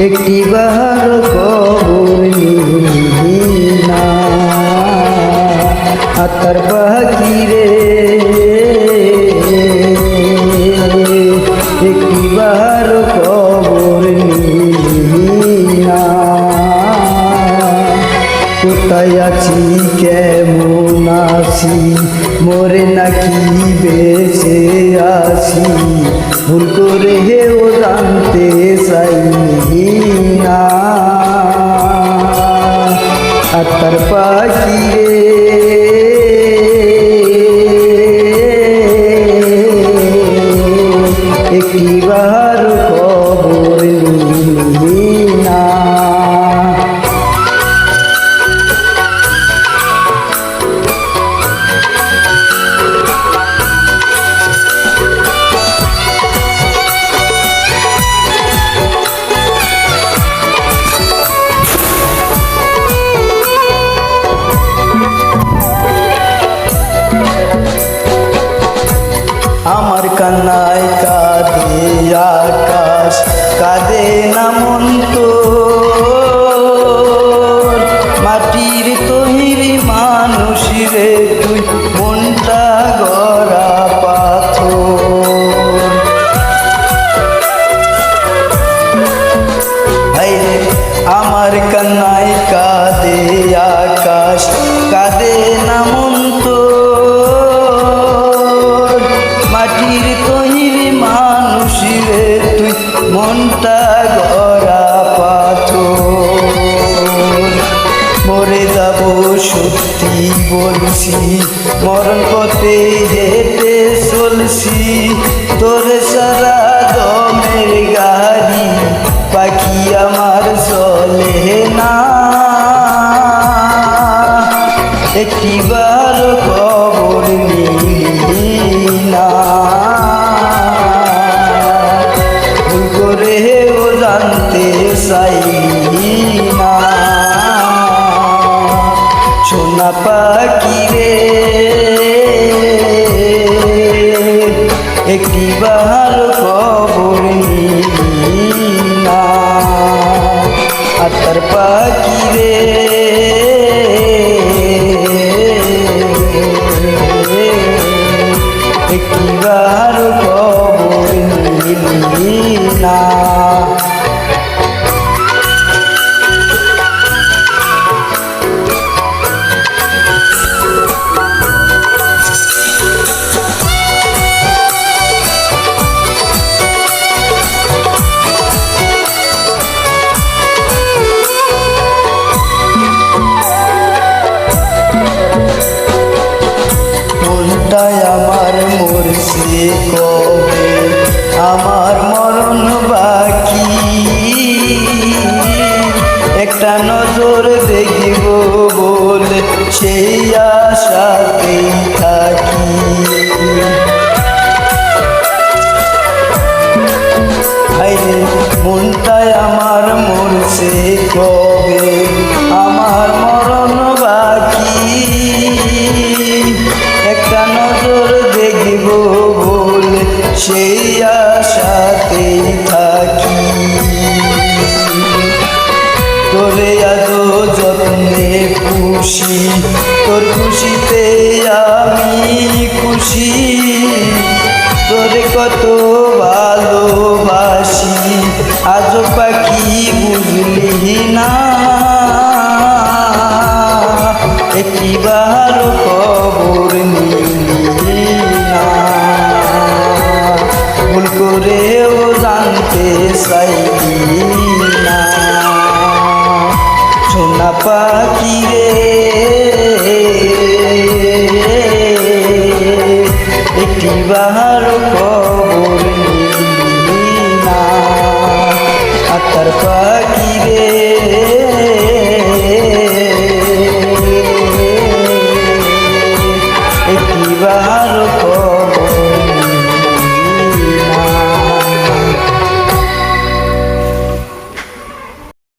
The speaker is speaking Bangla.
একটি বার খবর নিলি না আতার পাখি রে একটি বার খবর নিলি না কোথায় আছি কেমন আছি মরে নাকি বেঁচে আছি ভুল করে হেও জানতে চাইনি না আত্মার পাখি রে একটিবার খবর নিলি না আমার কান্নায় কাঁদে আকাশ কাঁদে না মন তোর মাটির তৈরি মানুষ রে তুই মনটা গড়া পাথর আমার কান্নায় কাঁদে আকাশ কাঁদে না মন তোর মাটির তৈরি মানুষ রে তুই মনটা গড়া পাথর মরে যাব সত্যি বলছি মরণ পথে হেঁটে চলছি তোর সারা দমের গাড়ি পাখি আমার চলে না একটিবার খবর নিলি না ভুল করে ও জানতে চাইলি না সোনা পাখি রে একটিবার খবর নিলি না আত্মার পাখি রে একটিবার খবর নিলি না মনটাই আমার মরছে কবে আমার মরণ বাকি একটা নজর দেখিব বলে সেই আশাতেই থাকি মনটাই আমার মরছে কবে আমার মরণ বাকি একটা নজর দেখিব বলে সেই আশাতেই থাকি তোরে আজ যত্নে খুশি তোর খুশিতে আমি খুশি তোরে কত ভালোবাসি আজ পাখি বুঝলি না একটিবার খবর নিলি না ভুল করেও জানতে চাইলি না সোনা পাখি রে একটিবার খবর নিলি না আত্মার পাখি রে একটিবার